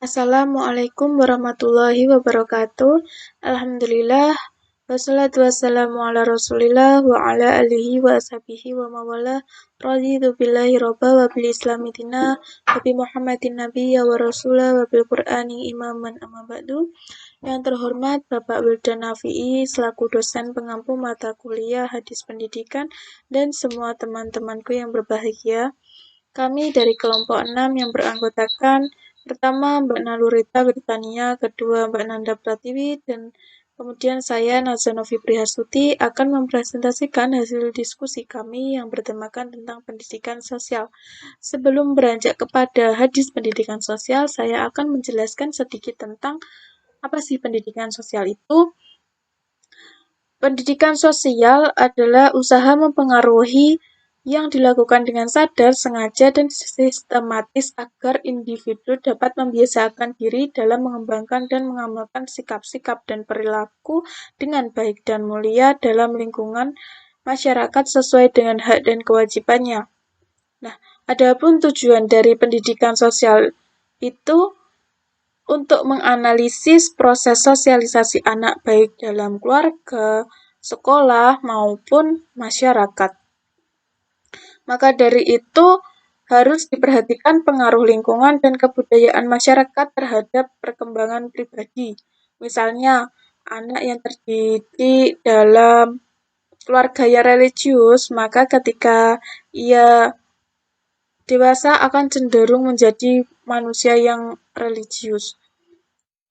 Assalamualaikum warahmatullahi wabarakatuh. Alhamdulillah. Wassalatu wassalamu ala rasulillah wa ala alihi wa ashabihi wa mawala. Raditu billahi robba wa bil islami dina wa bi muhammadin nabiyya wa rasulah wa bil qur'ani imaman amma ba'du. Yang terhormat Bapak Wildan Nafi'i selaku dosen pengampu mata kuliah hadis pendidikan dan semua teman-temanku yang berbahagia. Kami dari kelompok 6 yang beranggotakan pertama Mbak Nalurita Britania, kedua Mbak Nanda Pratiwi, dan kemudian saya Nazanovi Prihasuti akan mempresentasikan hasil diskusi kami yang bertemakan tentang pendidikan sosial. Sebelum beranjak kepada hadis pendidikan sosial, saya akan menjelaskan sedikit tentang apa sih pendidikan sosial itu. Pendidikan sosial adalah usaha mempengaruhi yang dilakukan dengan sadar, sengaja, dan sistematis agar individu dapat membiasakan diri dalam mengembangkan dan mengamalkan sikap-sikap dan perilaku dengan baik dan mulia dalam lingkungan masyarakat sesuai dengan hak dan kewajibannya. Nah, adapun tujuan dari pendidikan sosial itu untuk menganalisis proses sosialisasi anak baik dalam keluarga, sekolah, maupun masyarakat. Maka dari itu, harus diperhatikan pengaruh lingkungan dan kebudayaan masyarakat terhadap perkembangan pribadi. Misalnya, anak yang terdidik dalam keluarga yang religius, maka ketika ia dewasa akan cenderung menjadi manusia yang religius.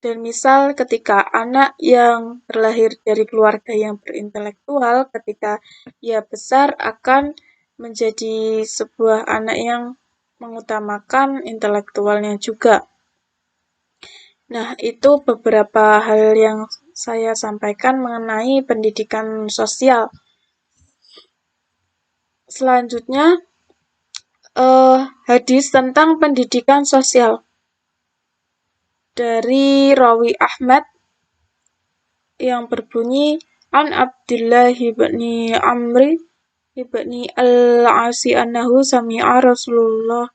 Dan misal ketika anak yang terlahir dari keluarga yang berintelektual, ketika ia besar akan menjadi sebuah anak yang mengutamakan intelektualnya juga. Nah, itu beberapa hal yang saya sampaikan mengenai pendidikan sosial. Selanjutnya, hadis tentang pendidikan sosial. Dari Rawi Ahmad yang berbunyi An Abdullah ibni Amri ibni al-Asi annahu sami'a Rasulullah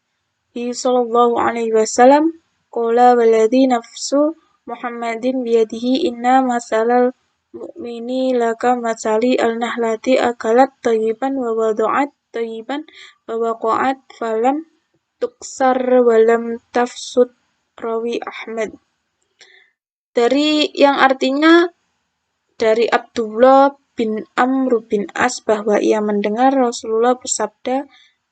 sallallahu alaihi wasallam qala waladhi nafsu Muhammadin biyadihi inna masalal mu'mini laka masali al-nahlati akalat tayyiban wa wadu'at tayyiban wa waqa'at falam tuksar walam tafsud. Rawi Ahmad. Dari yang artinya dari Abdullah bin Amr bin As bahwa ia mendengar Rasulullah bersabda,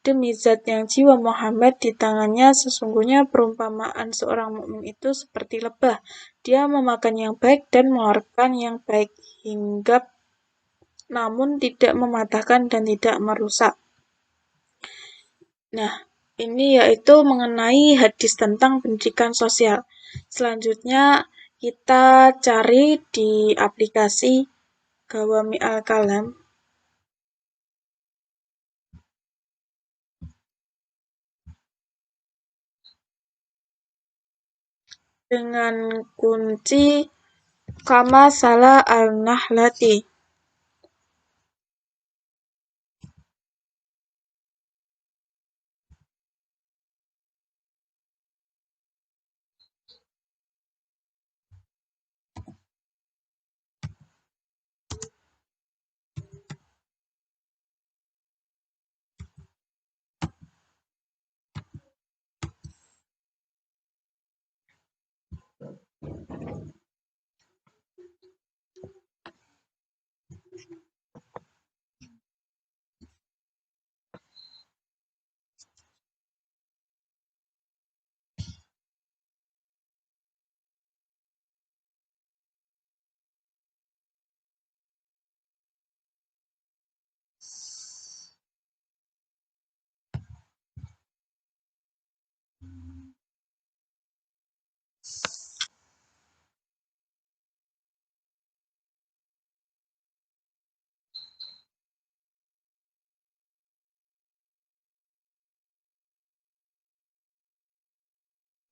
demi zat yang jiwa Muhammad di tangannya, sesungguhnya perumpamaan seorang mukmin itu seperti lebah. Dia memakan yang baik dan mengeluarkan yang baik, hingga namun tidak mematahkan dan tidak merusak. Nah, ini yaitu mengenai hadis tentang pendidikan sosial. Selanjutnya kita cari di aplikasi Gawami Al-Kalam dengan kunci Kama Salah Al-Nahlati.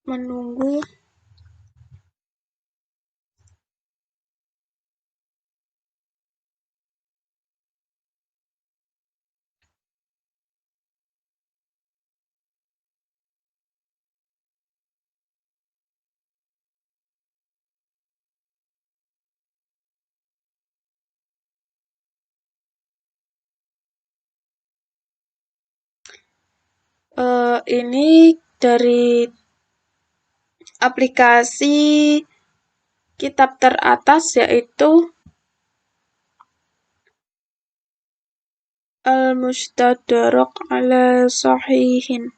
Menunggu Ini dari aplikasi kitab teratas yaitu Al-Mustadrak ala Sahihin.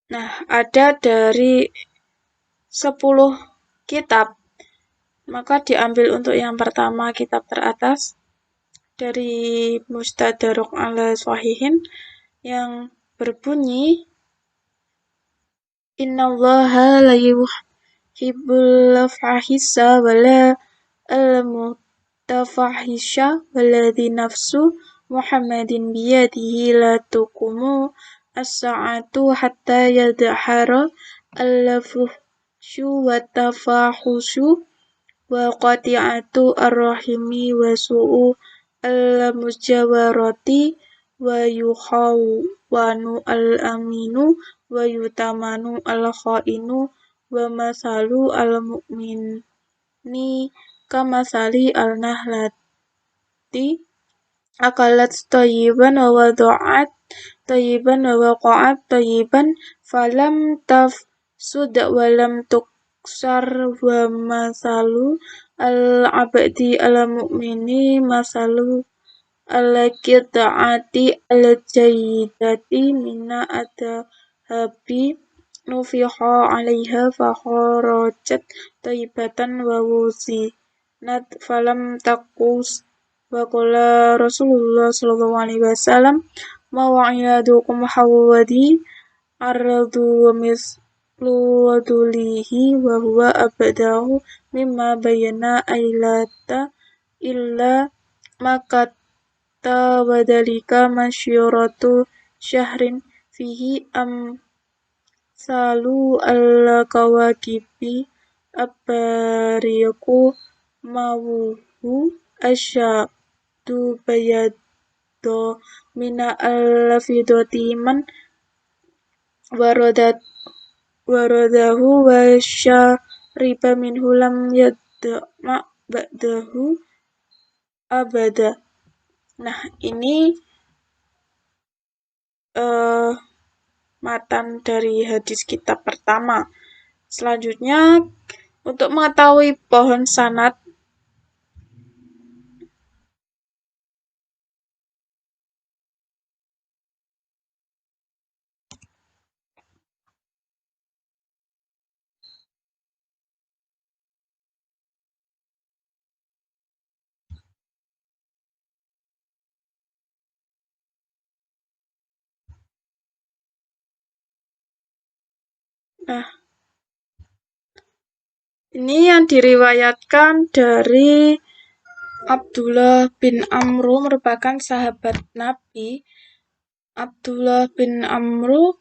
Nah, ada dari 10 kitab, maka diambil untuk yang pertama kitab teratas dari Mustadrak ala Sahihin yang berbunyi Innallaha la yuhibbul fahisha wala al-mutafahisha walladzi nafsu Muhammadin biyadihi la tuqumu as-sa'atu hatta yadhhara al-fuhsyu wa tafahusyu wa qati'atu ar-rahimi wa su'u al-mujawarati wa yukhawwanu al-aminu wa yutamanu al-khainu wa masalu al-mu'mini kamasali al-nahlati akalat tayyiban wa wada'at tayyiban wa waqa'at tayyiban falam tafsud wa lam tuksar wa masalu al-abdi al-mu'mini masalu al-qita'ati al-jayyidati mina adhabi nufiha 'alaiha fa kharajat tayyibatan wa wuzinat falam taqus wa qala Rasulullah sallallahu alaihi wasallam mawa'iyadukum hawadi ardu wa mislu wadulihi wa huwa abdahu mimma bayana ailata illa maka wadhalika masyuratu syahrin fihi amsalu al-kawakibi abariku mawuhu asyadu bayado mina al-fidoti man waradahu wa syariba minhu lam yadma ba'dahu abada. Nah, ini matan dari hadis kitab pertama. Selanjutnya, untuk mengetahui pohon sanad, nah, ini yang diriwayatkan dari Abdullah bin Amru merupakan sahabat Nabi. Abdullah bin Amru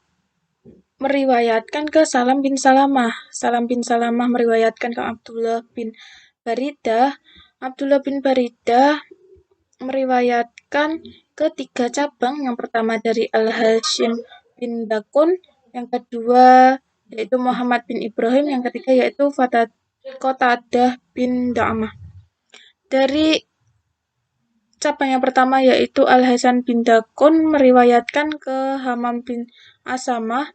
meriwayatkan ke Salam bin Salamah. Salam bin Salamah meriwayatkan ke Abdullah bin Baridah. Abdullah bin Baridah meriwayatkan ketiga cabang. Yang pertama dari Al-Hashim bin Dakun, yang kedua yaitu Muhammad bin Ibrahim, yang ketiga yaitu Qatadah bin Da'amah. Dari cabang yang pertama yaitu Al-Hasan bin Dakun meriwayatkan ke Hamam bin Asamah.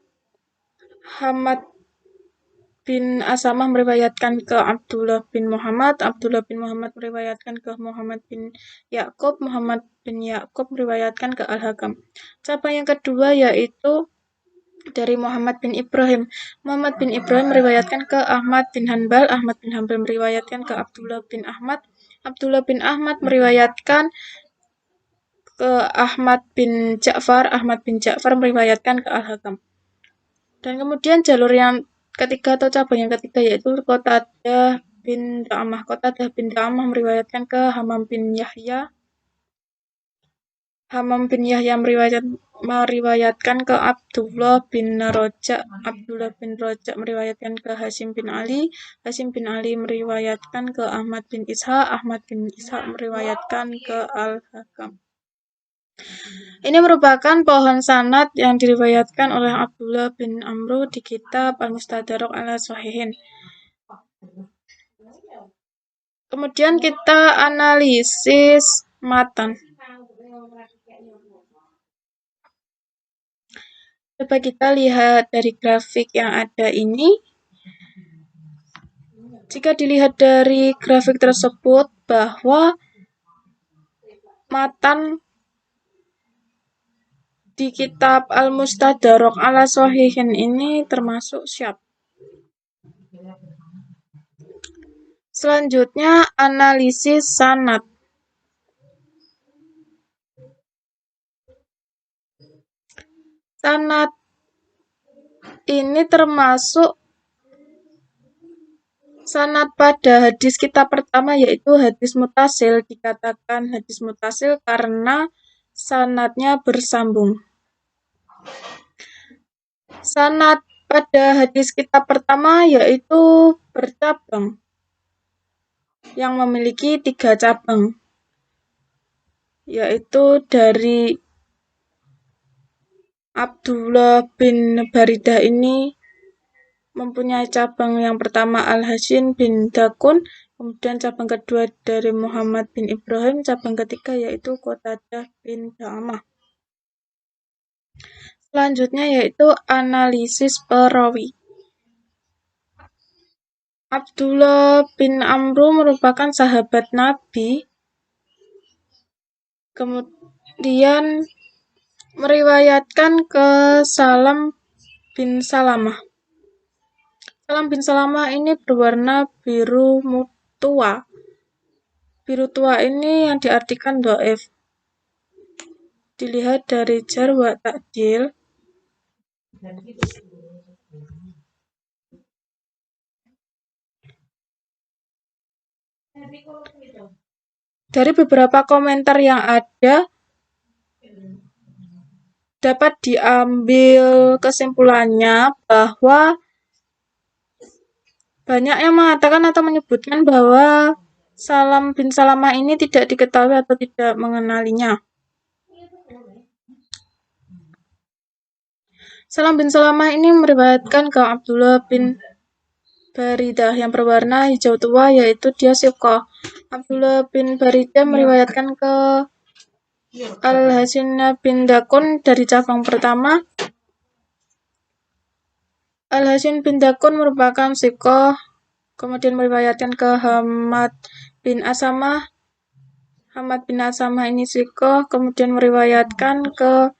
Hamad bin Asamah meriwayatkan ke Abdullah bin Muhammad. Abdullah bin Muhammad meriwayatkan ke Muhammad bin Ya'qub. Muhammad bin Ya'qub meriwayatkan ke Al-Hakam. Cabang yang kedua yaitu dari Muhammad bin Ibrahim. Muhammad bin Ibrahim meriwayatkan ke Ahmad bin Hanbal. Ahmad bin Hanbal meriwayatkan ke Abdullah bin Ahmad. Abdullah bin Ahmad meriwayatkan ke Ahmad bin Ja'far meriwayatkan ke Al-Hakam. Dan kemudian jalur yang ketiga atau cabang yang ketiga yaitu Qatadah bin Da'amah meriwayatkan ke Hamam bin Yahya meriwayatkan ke Abdullah bin Roja meriwayatkan ke Hashim bin Ali meriwayatkan ke Ahmad bin Ishaq meriwayatkan ke Al-Hakam. Ini merupakan pohon sanad yang diriwayatkan oleh Abdullah bin Amru di kitab Al-Mustadrak ala Sahihin. Kemudian kita analisis matan. Coba kita lihat dari grafik yang ada ini. Jika dilihat dari grafik tersebut bahwa matan di kitab Al-Mustadrak ala Sahihin ini termasuk syadz. Selanjutnya analisis sanad. Sanad ini termasuk sanad pada hadis kita pertama yaitu hadis mutasil. Dikatakan hadis mutasil karena sanadnya bersambung. Sanad pada hadis kita pertama yaitu bercabang yang memiliki 3 cabang, yaitu dari Abdullah bin Baridah ini mempunyai cabang yang pertama Al-Hasin bin Dakun, kemudian cabang kedua dari Muhammad bin Ibrahim, cabang ketiga yaitu Qatadah bin Da'amah. Selanjutnya yaitu analisis perawi. Abdullah bin Amru merupakan sahabat Nabi, kemudian meriwayatkan ke Salam bin Salamah. Salam bin Salamah ini berwarna biru tua. Biru tua ini yang diartikan dhaif. Dilihat dari jar wa ta'dil. Dari beberapa komentar yang ada, dapat diambil kesimpulannya bahwa banyak yang mengatakan atau menyebutkan bahwa Salam bin Salamah ini tidak diketahui atau tidak mengenalinya. Salam bin Salamah ini meriwayatkan ke Abdullah bin Baridah yang berwarna hijau tua, yaitu dia thiqah. Abdullah bin Baridah meriwayatkan ke Al-Hasin bin Dakun dari cabang pertama. Al-Hasin bin Dakun merupakan thiqah, kemudian meriwayatkan ke Hamad bin Asamah. Hamad bin Asamah ini thiqah, kemudian meriwayatkan ke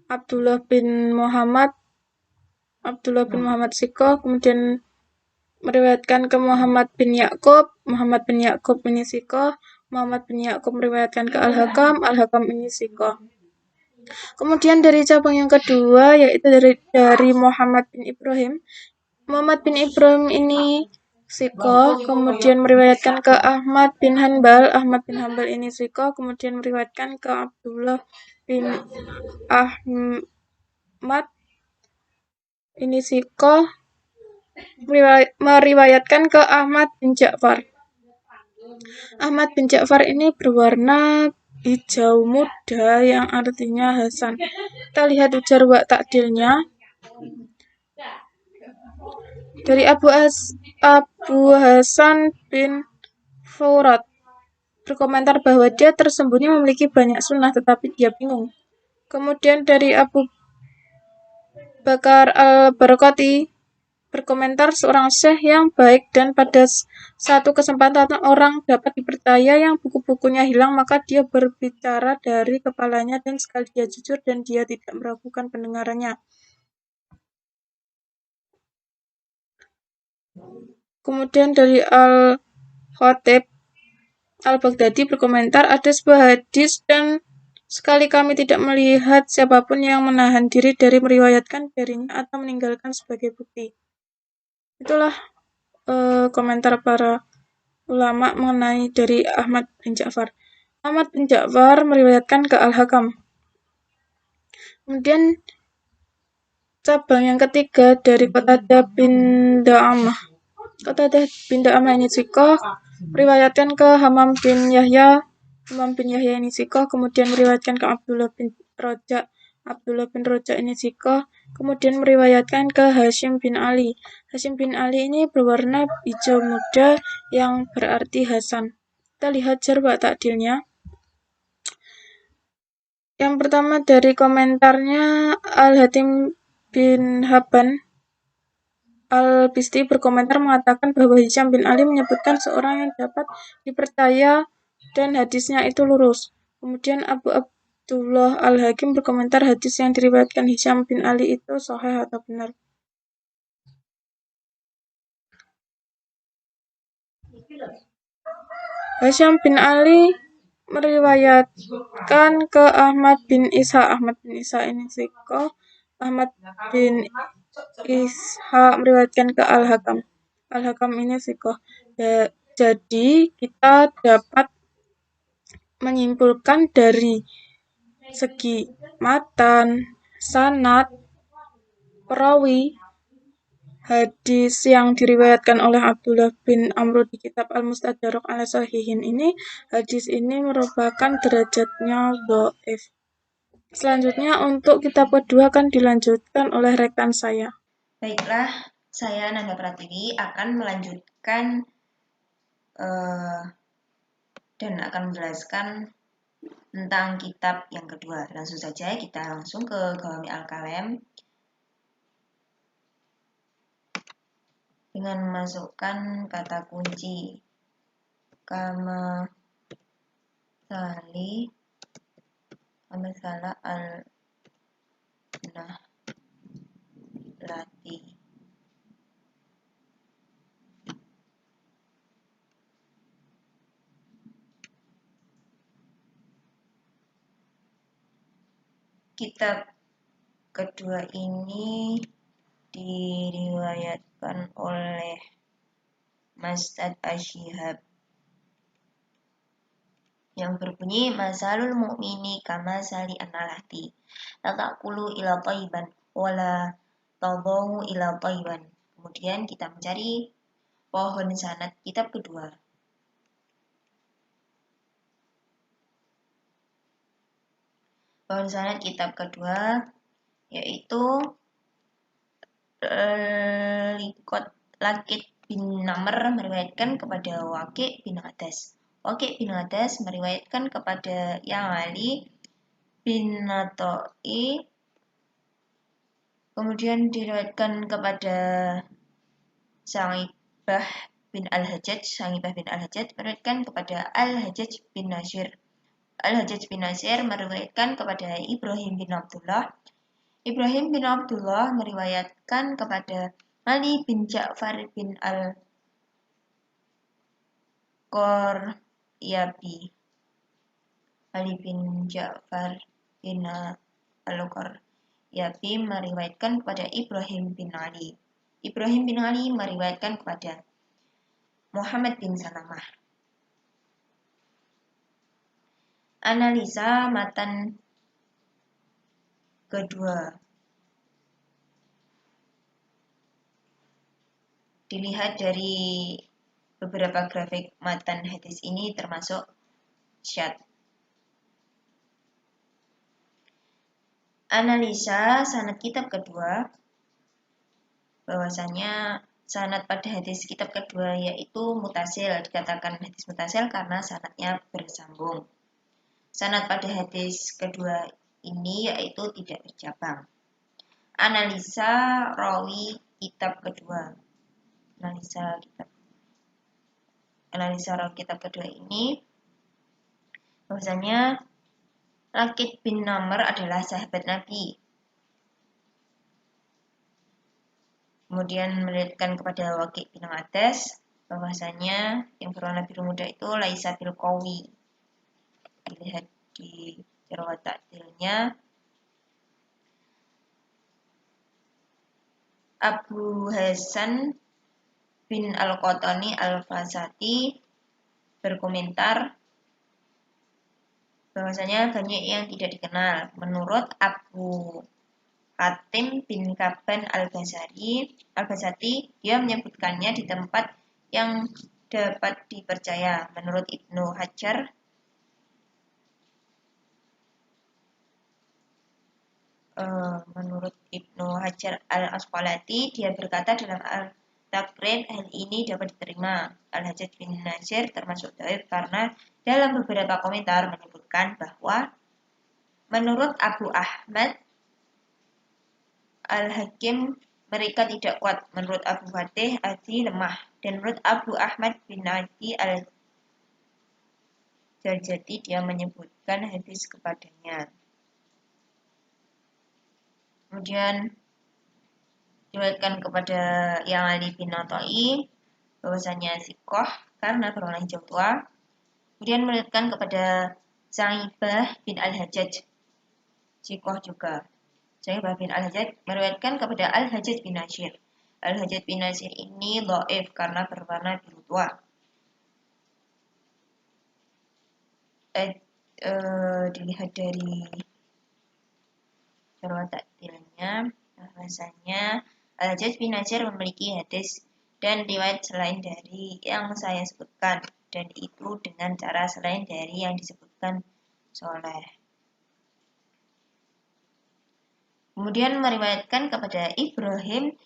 Abdullah bin Muhammad thiqah, kemudian meriwayatkan ke Muhammad bin Ya'qub ini thiqah, Muhammad bin Ya'qub meriwayatkan ke Al-Hakam ini thiqah. Kemudian dari cabang yang kedua yaitu dari Muhammad bin Ibrahim. Muhammad bin Ibrahim ini thiqah, kemudian meriwayatkan ke Ahmad bin Hanbal ini thiqah, kemudian meriwayatkan ke Abdullah bin Ahmad ini thiqah, meriwayatkan ke Ahmad bin Ja'far. Ahmad bin Ja'far ini berwarna hijau muda yang artinya Hasan. Kita lihat ujar wa ta'dilnya. Dari Abu Hasan bin Furat berkomentar bahwa dia tersembunyi memiliki banyak sunnah tetapi dia bingung. Kemudian dari Abu Bakar al-Barakati berkomentar seorang syekh yang baik dan pada satu kesempatan orang dapat dipercaya yang buku-bukunya hilang maka dia berbicara dari kepalanya dan sekali dia jujur dan dia tidak meragukan pendengarannya. Kemudian dari Al-Khatib Al-Baghdadi berkomentar ada sebuah hadis dan Sekali kami tidak melihat siapapun yang menahan diri dari meriwayatkan darinya atau meninggalkan sebagai bukti. Itulah komentar para ulama mengenai dari Ahmad bin Ja'far. Ahmad bin Ja'far meriwayatkan ke Al-Hakam. Kemudian cabang yang ketiga dari Qatadah bin Da'amah. Qatadah bin Da'amah ini sikoh, meriwayatkan ke Hamam bin Yahya. Hamam bin Yahya ini sikoh, kemudian meriwayatkan ke Abdullah bin Roja. Abdullah bin Roja ini sikoh, kemudian meriwayatkan ke Hashim bin Ali. Hashim bin Ali ini berwarna hijau muda yang berarti Hasan. Kita lihat jar wa ta'dilnya. Yang pertama dari komentarnya Al-Hatim bin Habban Al-Bisti berkomentar mengatakan bahwa Hisham bin Ali menyebutkan seorang yang dapat dipercaya dan hadisnya itu lurus. Kemudian Abu Abdullah Al-Hakim berkomentar hadis yang diriwayatkan Hisham bin Ali itu sahih atau benar. Hisham bin Ali meriwayatkan ke Ahmad bin Ishaq. Ahmad bin Ishaq ini sikoh. Ahmad bin Ishaq meriwayatkan ke Al-Hakam. Al-Hakam ini sikoh. Jadi kita dapat menyimpulkan dari segi matan, sanad, perawi, hadis yang diriwayatkan oleh Abdullah bin Amr di kitab Al-Mustadrak ala Sahihin ini, hadis ini merupakan derajatnya dhaif. Selanjutnya untuk kitab kedua akan dilanjutkan oleh rekan saya. Baiklah, saya Nanda Pratiwi akan melanjutkan dan akan menjelaskan tentang kitab yang kedua. Langsung saja kita langsung ke Ghawami Al-Kalem dengan memasukkan kata kunci kama salah al-nahlati. Kitab kedua ini diriwayatkan oleh Mas'ad Asyihab yang berbunyi masalul mu'mini kama sali analahti la taqulu ila thayyiban wala tadawu ila thayyiban. Kemudian kita mencari pohon sanad kitab kedua. Pohon sanad kitab kedua yaitu Lakit bin Namr meriwayatkan kepada Waqi' bin Adas. Waqi' bin Adas meriwayatkan kepada yang Ali bin Natai, kemudian diriwayatkan kepada Sa'ibah bin Al-Hajjaj. Sa'ibah bin Al-Hajjaj meriwayatkan kepada Al-Hajjaj bin Nasir. Al-Hajjaj bin Nasir meriwayatkan kepada Ibrahim bin Abdullah. Ibrahim bin Abdullah meriwayatkan kepada Ali bin Ja'far bin Al-Qaryabi. Ali bin Ja'far bin Al-Qaryabi meriwayatkan kepada Ibrahim bin Ali. Ibrahim bin Ali meriwayatkan kepada Muhammad bin Salamah. Analisa matan kedua. Dilihat dari beberapa grafik matan hadis ini termasuk syad. Analisa sanad kitab kedua, bahwasanya sanad pada hadis kitab kedua yaitu mutasil. Dikatakan hadis mutasil karena sanadnya bersambung. Sanad pada hadis kedua ini yaitu tidak bercabang. Analisa rawi kitab kedua. Analisa rawi kitab kedua ini bahwasanya Lakit bin Namr adalah sahabat Nabi. Kemudian melihatkan kepada Waqi' bin Adas bahwasanya yang berwarna biru muda itu laisa bil qawi. Dilihat di Jarh wa ta'dilnya Abu Hasan bin Al-Qatani Al-Fasati berkomentar bahwasanya banyak yang tidak dikenal. Menurut Abu Hatim bin Kaban Al-Basati, dia menyebutkannya di tempat yang dapat dipercaya. Menurut Ibnu Hajar Al-Asqalani, dia berkata dalam Al-Taqrib, hal ini dapat diterima. Al-Hajjaj bin Nasir termasuk dhaif karena dalam beberapa komentar menyebutkan bahwa menurut Abu Ahmad Al-Hakim mereka tidak kuat. Menurut Abu Fatih Adi lemah, dan menurut Abu Ahmad bin Adi Al-Jarjati dia menyebutkan hadis kepadanya. Kemudian diriwayatkan kepada Yang Ali bin Atha'i bahwasanya sikoh karena berulang hijau tua. Kemudian meriwayatkan kepada Sa'ibah bin Al-Hajjaj, sikoh juga. Sa'ibah bin Al-Hajjaj meriwayatkan kepada Al-Hajjaj bin Nasir. Al-Hajjaj bin Nasir ini dhaif karena berwarna biru tua. Dilihat dari Jarh wa ta'dilnya, bahwasanya Al-Hajjaj bin Nasir memiliki hadis dan riwayat selain dari yang saya sebutkan, dan itu dengan cara selain dari yang disebutkan soleh. Kemudian meriwayatkan kepada Ibrahim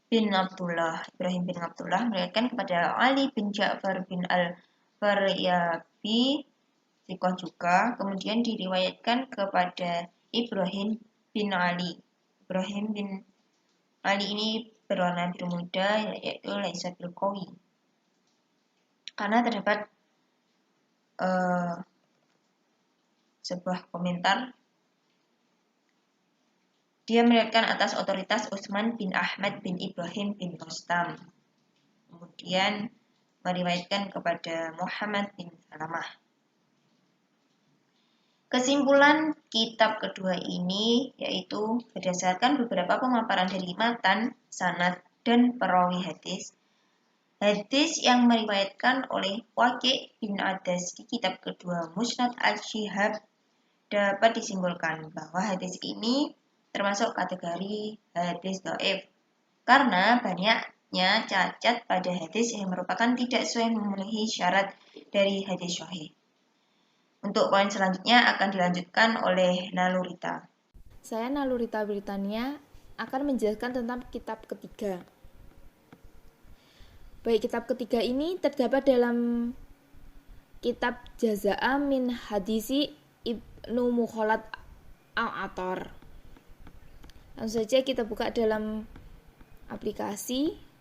bin Abdullah meriwayatkan kepada Ali bin Ja'far bin Al-Faryabi, sikoh juga. Kemudian diriwayatkan kepada Ibrahim bin Ali ini berwarna biru muda, yaitu laisa bil qawi. Karena terdapat sebuah komentar, dia meriwayatkan atas otoritas Utsman bin Ahmad bin Ibrahim bin Rostam. Kemudian meriwayatkan kepada Muhammad bin Salamah. Kesimpulan kitab kedua ini yaitu berdasarkan beberapa pemaparan dari matan, sanad, dan perawi hadis yang meriwayatkan oleh Waqi' bin Adas di kitab kedua Musnad Al-Shihab, dapat disimpulkan bahwa hadis ini termasuk kategori hadis dhaif karena banyaknya cacat pada hadis yang merupakan tidak sesuai memenuhi syarat dari hadis sahih. Untuk poin selanjutnya akan dilanjutkan oleh Nalurita. Saya Nalurita Britania akan menjelaskan tentang kitab ketiga. Baik, kitab ketiga ini terdapat dalam kitab Jaza'a min Hadisi Ibnu Mukhalad Al-Athar. Langsung saja kita buka dalam aplikasi.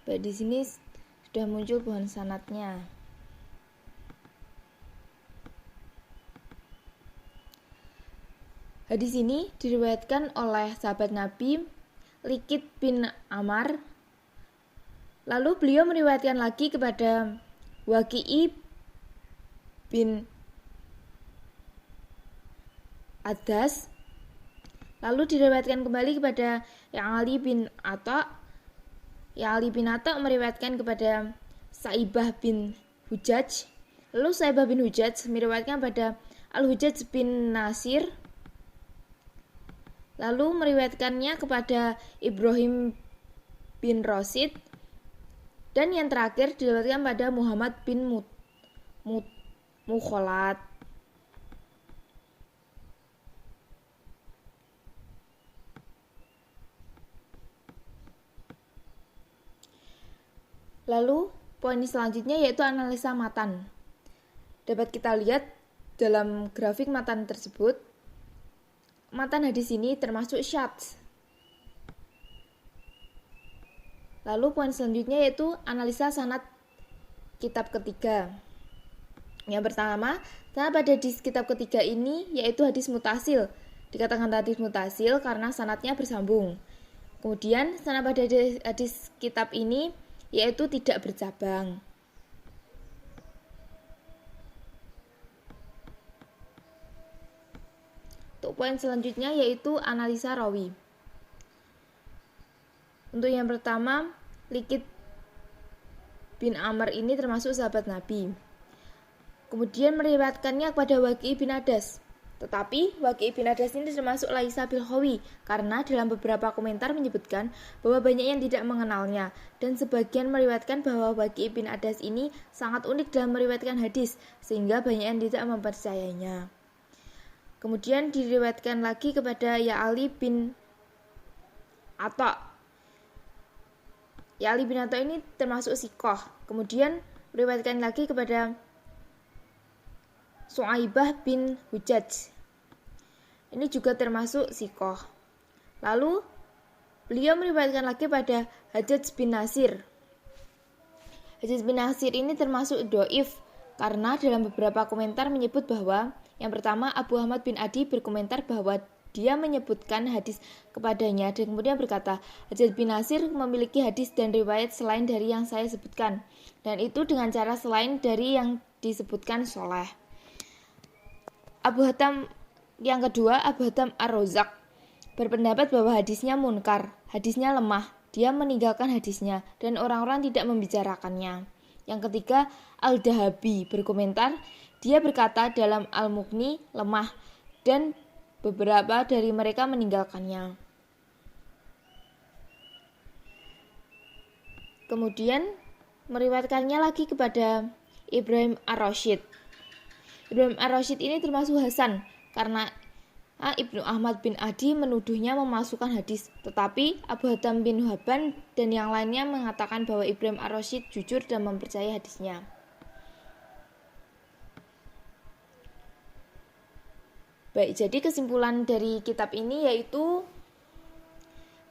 Baik, di sini sudah muncul pohon sanadnya. Hadis ini diriwayatkan oleh sahabat Nabi Likit bin Amar. Lalu beliau meriwayatkan lagi kepada Waqi' bin Adas. Lalu diriwayatkan kembali kepada Yang Ali bin Atha. Yang Ali bin Atha meriwayatkan kepada Sa'ibah bin Hujjaj. Lalu Sa'ibah bin Hujjaj meriwayatkan pada Al-Hujjaj bin Nasir. Lalu meriwayatkannya kepada Ibrahim bin Rosid. Dan yang terakhir diriwayatkan pada Muhammad bin Mukhalad. Lalu poin selanjutnya yaitu analisa matan. Dapat kita lihat dalam grafik matan tersebut, matan hadis ini termasuk syadz. Lalu poin selanjutnya yaitu analisa sanad kitab ketiga. Yang pertama, sanad pada hadis kitab ketiga ini yaitu hadis mutasil. Dikatakan hadis mutasil karena sanadnya bersambung. Kemudian sanad pada hadis kitab ini yaitu tidak bercabang. Untuk poin selanjutnya yaitu analisa rawi. Untuk yang pertama, Likit bin Amr ini termasuk sahabat Nabi. Kemudian meriwayatkannya kepada Waqi' bin Adas. Tetapi Waqi' bin Adas ini termasuk laisa bil khawi karena dalam beberapa komentar menyebutkan bahwa banyak yang tidak mengenalnya dan sebagian meriwayatkan bahwa Waqi' bin Adas ini sangat unik dalam meriwayatkan hadis sehingga banyak yang tidak mempercayainya. Kemudian diriwayatkan lagi kepada Ya'ali bin Atha. Ya'ali bin Atha ini termasuk sikoh. Kemudian meriwayatkan lagi kepada Su'aibah bin Hujaj. Ini juga termasuk sikoh. Lalu beliau meriwayatkan lagi pada Hajjaj bin Nasir. Hajjaj bin Nasir ini termasuk do'if karena dalam beberapa komentar menyebut bahwa yang pertama Abu Ahmad bin Adi berkomentar bahwa dia menyebutkan hadis kepadanya dan kemudian berkata, Hajjaj bin Nasir memiliki hadis dan riwayat selain dari yang saya sebutkan dan itu dengan cara selain dari yang disebutkan soleh. Abu Hatim yang kedua, Abu Hatim Ar-Razzaq berpendapat bahwa hadisnya munkar, hadisnya lemah, dia meninggalkan hadisnya dan orang-orang tidak membicarakannya. Yang ketiga, Al-Dahabi berkomentar, dia berkata dalam Al-Mughni lemah dan beberapa dari mereka meninggalkannya. Kemudian meriwayatkannya lagi kepada Ibrahim Ar-Rasyid. Ibrahim Ar-Rasyid ini termasuk Hasan karena Ibnu Ahmad bin Adi menuduhnya memasukkan hadis, tetapi Abu Hatim bin Hibban dan yang lainnya mengatakan bahwa Ibrahim Ar-Rasyid jujur dan mempercayai hadisnya. Baik, jadi kesimpulan dari kitab ini yaitu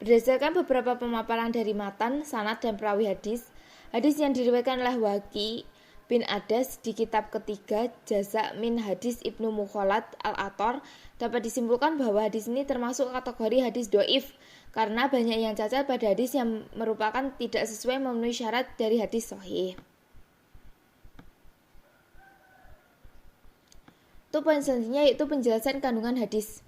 berdasarkan beberapa pemaparan dari matan, sanad, dan perawi hadis, hadis yang diriwayatkan oleh Waqi' bin Adas di kitab ketiga Jaza' min hadis Ibnu Mukhalad al-Athar dapat disimpulkan bahwa hadis ini termasuk kategori hadis do'if karena banyak yang cacat pada hadis yang merupakan tidak sesuai memenuhi syarat dari hadis sahih. Untuk poin selanjutnya yaitu penjelasan kandungan hadis.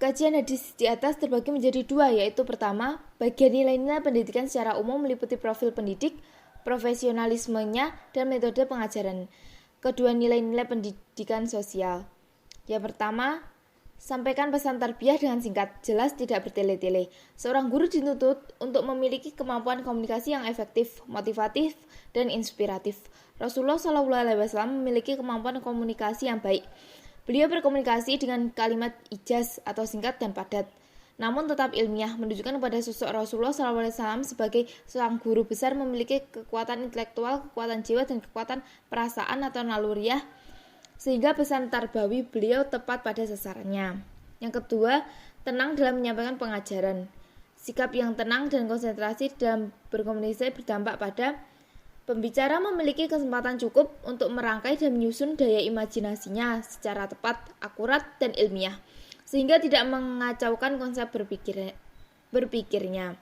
Kajian hadis di atas terbagi menjadi dua, yaitu pertama, bagian nilai-nilai pendidikan secara umum meliputi profil pendidik, profesionalismenya, dan metode pengajaran. Kedua, nilai-nilai pendidikan sosial. Yang pertama, sampaikan pesan tarbiyah dengan singkat, jelas, tidak bertele-tele. Seorang guru dituntut untuk memiliki kemampuan komunikasi yang efektif, motivatif, dan inspiratif. Rasulullah SAW memiliki kemampuan komunikasi yang baik. Beliau berkomunikasi dengan kalimat ijaz atau singkat dan padat, namun tetap ilmiah, menunjukkan kepada sosok Rasulullah SAW sebagai seorang guru besar memiliki kekuatan intelektual, kekuatan jiwa, dan kekuatan perasaan atau naluriah, sehingga pesan tarbawi beliau tepat pada sasarannya. Yang kedua, tenang dalam menyampaikan pengajaran. Sikap yang tenang dan konsentrasi dalam berkomunikasi berdampak pada pembicara memiliki kesempatan cukup untuk merangkai dan menyusun daya imajinasinya secara tepat, akurat, dan ilmiah, sehingga tidak mengacaukan konsep berpikirnya.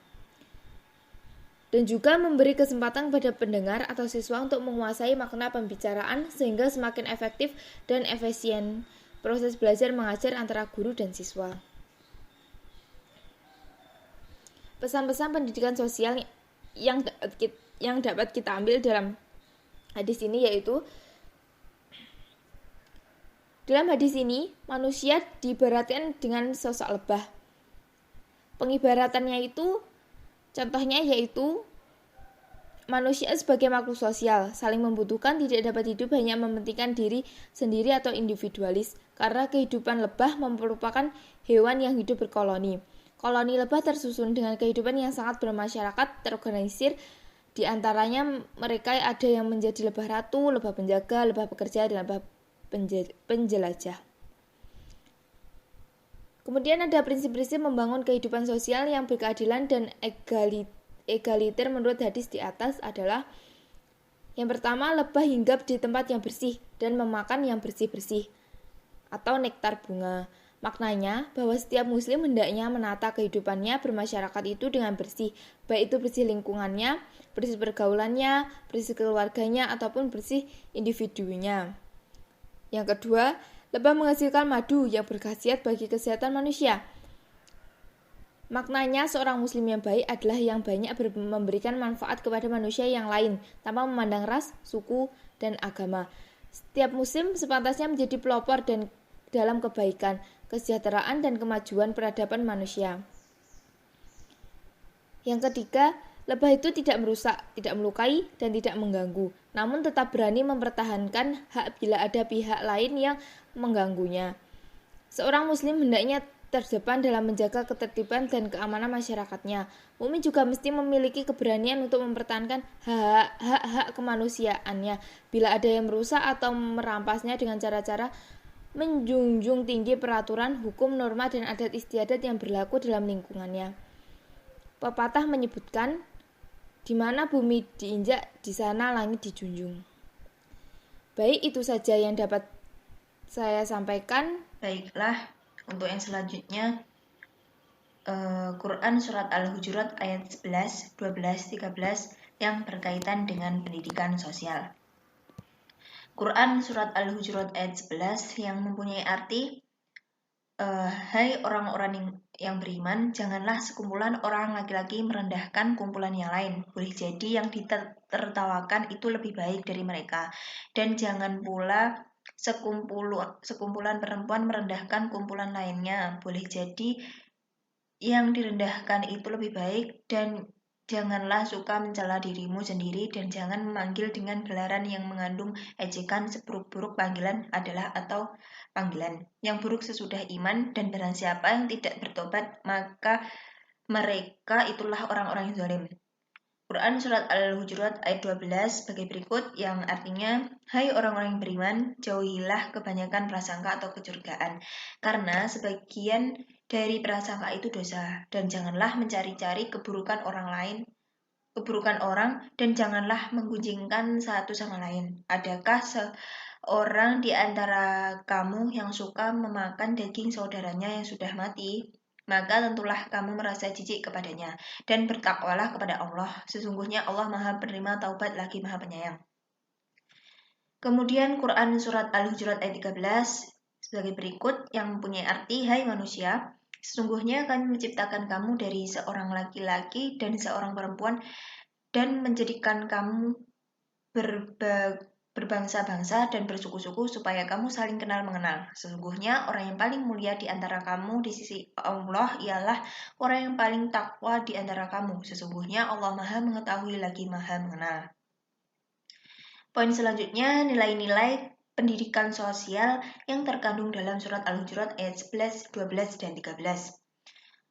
Dan juga memberi kesempatan kepada pendengar atau siswa untuk menguasai makna pembicaraan sehingga semakin efektif dan efisien proses belajar mengajar antara guru dan siswa. Pesan-pesan pendidikan sosial yang dapat kita ambil dalam hadis ini yaitu dalam hadis ini manusia diibaratkan dengan sosok lebah. Pengibaratannya itu contohnya yaitu manusia sebagai makhluk sosial, saling membutuhkan, tidak dapat hidup hanya mementingkan diri sendiri atau individualis, karena kehidupan lebah merupakan hewan yang hidup berkoloni. Koloni lebah tersusun dengan kehidupan yang sangat bermasyarakat, terorganisir. Di antaranya mereka ada yang menjadi lebah ratu, lebah penjaga, lebah pekerja, dan lebah penjelajah. Kemudian ada prinsip-prinsip membangun kehidupan sosial yang berkeadilan dan egaliter menurut hadis di atas adalah: yang pertama, lebah hinggap di tempat yang bersih dan memakan yang bersih-bersih atau nektar bunga. Maknanya bahwa setiap muslim hendaknya menata kehidupannya bermasyarakat itu dengan bersih, baik itu bersih lingkungannya, bersih pergaulannya, bersih keluarganya, ataupun bersih individunya. Yang kedua, lebah menghasilkan madu yang berkhasiat bagi kesehatan manusia. Maknanya seorang muslim yang baik adalah yang banyak memberikan manfaat kepada manusia yang lain tanpa memandang ras, suku, dan agama. Setiap muslim sepantasnya menjadi pelopor dan dalam kebaikan, kesejahteraan, dan kemajuan peradaban manusia. Yang ketiga, lebah itu tidak merusak, tidak melukai, dan tidak mengganggu, namun tetap berani mempertahankan hak bila ada pihak lain yang mengganggunya. Seorang muslim hendaknya terdepan dalam menjaga ketertiban dan keamanan masyarakatnya. Mukmin juga mesti memiliki keberanian untuk mempertahankan hak-hak kemanusiaannya bila ada yang merusak atau merampasnya dengan cara-cara menjunjung tinggi peraturan, hukum, norma, dan adat istiadat yang berlaku dalam lingkungannya. Pepatah menyebutkan, di mana bumi diinjak, di sana langit dijunjung. Baik, itu saja yang dapat saya sampaikan. Baiklah, untuk yang selanjutnya, Quran Surat Al-Hujurat ayat 11, 12, 13 yang berkaitan dengan pendidikan sosial. Quran Surat Al-Hujurat ayat 11 yang mempunyai arti, hai orang-orang yang beriman, janganlah sekumpulan orang laki-laki merendahkan kumpulan yang lain. Boleh jadi yang ditertawakan itu lebih baik dari mereka. Dan jangan pula sekumpulan perempuan merendahkan kumpulan lainnya. Boleh jadi yang direndahkan itu lebih baik, dan janganlah suka mencela dirimu sendiri, dan jangan memanggil dengan gelaran yang mengandung ejekan. Seburuk-buruk panggilan adalah atau panggilan yang buruk sesudah iman, dan barang siapa yang tidak bertobat maka mereka itulah orang-orang yang zalim. Quran Surat Al-Hujurat ayat 12 sebagai berikut, yang artinya, hai orang-orang yang beriman, jauhilah kebanyakan prasangka atau kecurigaan, karena sebagian dari prasangka itu dosa, dan janganlah mencari-cari keburukan orang, dan janganlah menggunjingkan satu sama lain. Adakah seorang di antara kamu yang suka memakan daging saudaranya yang sudah mati? Maka tentulah kamu merasa jijik kepadanya, dan bertakwalah kepada Allah. Sesungguhnya Allah Maha Penerima Taubat lagi Maha Penyayang. Kemudian Quran Surat Al-Hujurat ayat 13 sebagai berikut, yang mempunyai arti, hai manusia, sesungguhnya kami menciptakan kamu dari seorang laki-laki dan seorang perempuan, dan menjadikan kamu berbangsa-bangsa dan bersuku-suku supaya kamu saling kenal mengenal. Sesungguhnya orang yang paling mulia di antara kamu di sisi Allah ialah orang yang paling takwa di antara kamu. Sesungguhnya Allah Maha Mengetahui lagi Maha Mengenal. Poin selanjutnya, nilai-nilai pendidikan sosial yang terkandung dalam Surat Al-Hujurat ayat 11, 12, dan 13.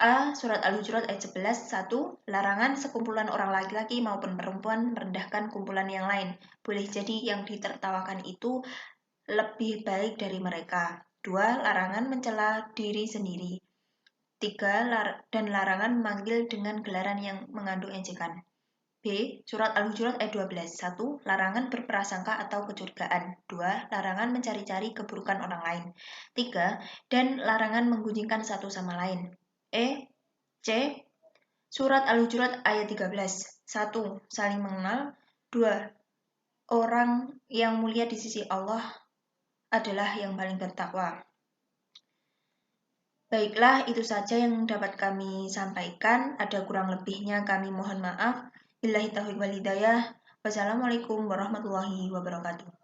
A. Surat Al-Hujurat ayat 11. 1. Larangan sekumpulan orang laki-laki maupun perempuan merendahkan kumpulan yang lain. Boleh jadi yang ditertawakan itu lebih baik dari mereka. 2. Larangan mencela diri sendiri. 3. Dan larangan memanggil dengan gelaran yang mengandung ejekan. B. Surat Al-Hujurat ayat 12. 1. Larangan berprasangka atau kecurigaan. 2. Larangan mencari-cari keburukan orang lain. 3. Dan larangan menggunjingkan satu sama lain. C. Surat Al-Hujurat ayat 13. 1. Saling mengenal. 2. Orang yang mulia di sisi Allah adalah yang paling bertakwa. Baiklah, itu saja yang dapat kami sampaikan. Ada kurang lebihnya kami mohon maaf. Billahi taufiq wal hidayah. Wassalamualaikum warahmatullahi wabarakatuh.